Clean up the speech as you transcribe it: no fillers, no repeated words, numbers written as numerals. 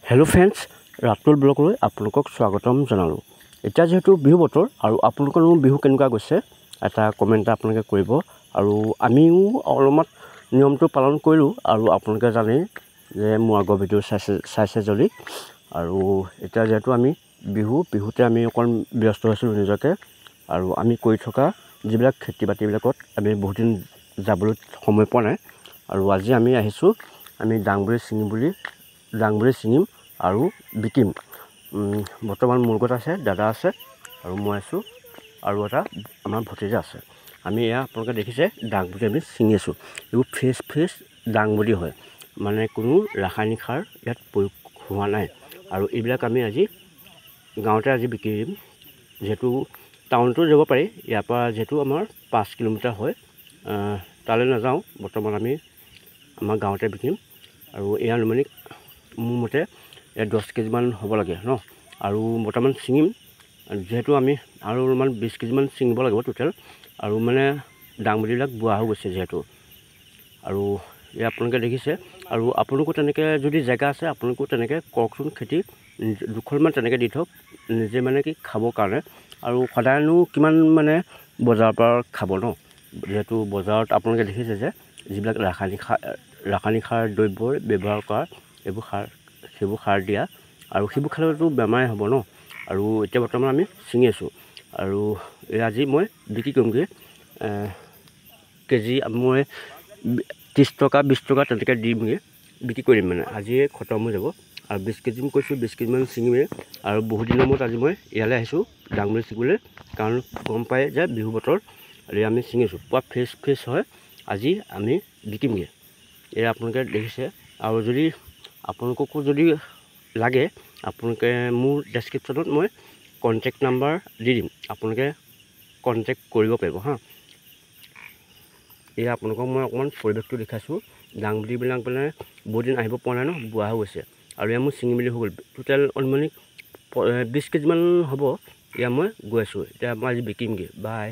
Hello friends Ratul ब्लगলৈ আপোনালোকক স্বাগতম জনালো। এতিয়া যেহেতু বিহু বতৰ আৰু আপোনালোকৰ বিহু কেনেকুৱা গৈছে এটা কমেন্ট আপোনালোকে কৰিব আৰু আমিও অলপমান নিয়মটো পালন কৰিলো আৰু আপোনালোকে জানে যে মোৰ আগৰ ভিডিও চাইছে যদি আৰু এতিয়া যেহেতু আমি বিহুতে আমি অকণ ব্যস্ত হৈছো নিজকে আৰু আমি কৰি থকা যিবিলাক খেতি বাতিবিলাকত আমি বহুত দিন যাবলৈ সময় পোৱা নাই আৰু আজি আমি আহিছো আমি ডাংবুৰি ছিঙিম আৰু বিকিম। বৰ্তমান মোৰ লগত আছে দাদা আছে আৰু মই আছো আৰু এটা আমাৰ ভতিজা আছে। আমি এয়া আপোনালোকে দেখিছে ডাংবুৰি আমি ছিঙি আছো। এইবোৰ ফ্ৰেছ ডাংবুৰি হয়, মানে কোনো ৰাসায়নিক সাৰ ইয়াত প্ৰয়োগ হোৱা নাই আৰু এইবিলাক আমি আজি গাঁৱতে আজি বিকিম। যেহেতু টাউনতো যাব পাৰি, ইয়াৰ পৰা যেহেতু আমাৰ 5 কিলোমিটাৰ হয়, তালৈ নাযাওঁ। বৰ্তমান আমি আমাৰ গাঁৱতে বিকিম আৰু এয়া আনুমানিক মোৰ মতে 10 কেজিমান হ'ব লাগে ন। আৰু বৰ্তমান ছিঙিম যেহেতু আমি আৰু অলপমান 20 কেজিমান ছিঙিব লাগিব টোটেল। আৰু মানে ডাংবুৰিবিলাক বুঢ়া হৈ গৈছে যেহেতু আৰু এয়া আপোনালোকে দেখিছে। আৰু আপোনালোকো তেনেকৈ যদি জেগা আছে আপোনালোকো তেনেকৈ কৰকচোন খেতি দুখনমান তেনেকৈ দি থওক নিজে মানে কি খাবৰ কাৰণে। আৰু সদায়নো কিমান মানে বজাৰৰ পৰা খাব ন, যেহেতু বজাৰত আপোনালোকে দেখিছে যে যিবিলাক ৰাসায়নিক সাৰ দ্ৰব্য ব্যৱহাৰ কৰা সেইবোৰ সাৰ দিয়া আৰু সেইবোৰ খালেতো বেমাৰে হ'ব ন। আৰু এতিয়া বৰ্তমান আমি ছিঙি আছোঁ আৰু আজি মই বিক্ৰী কৰিমগৈ। কেজি মই 30 টকা 20 টকা তেনেকৈ দিমগৈ, বিক্ৰী কৰিম। মানে আজিয়ে খতম হৈ যাব আৰু 20 কেজি কৈছোঁ, 20 কেজিমান ছিঙিমেই। আৰু বহুত দিনৰ মূৰত আজি মই ইয়ালৈ আহিছোঁ ডাংবুৰি ছিঙিবলৈ, কাৰণ গম পায় যে বিহু বতৰ আৰু আমি ছিঙিছোঁ পুৰা ফ্ৰেছ হয়। আজি আমি বিকিমগৈ। এয়া আপোনালোকে দেখিছে। আৰু যদি আপোনালোককো যদি লাগে আপোনালোকে মোৰ ডেছক্ৰিপশ্যনত মই কণ্টেক্ট নাম্বাৰ দি দিম, আপোনালোকে কণ্টেক্ট কৰিব পাৰিব হা। এয়া আপোনালোকক মই অকণমান পৰিৱেশটো দেখাইছোঁ। ডাংবুৰিবিলাক মানে বহুত দিন আহিব পৰা নাই ন, বুঢ়া হৈ গৈছে আৰু এয়া মোৰ ছিঙি মেলি হৈ গ'ল। টোটেল অনুমানিক 20 কেজিমান হ'ব। এয়া মই গৈ আছোঁ, এতিয়া মই আজি বিকিমগৈ। বাই।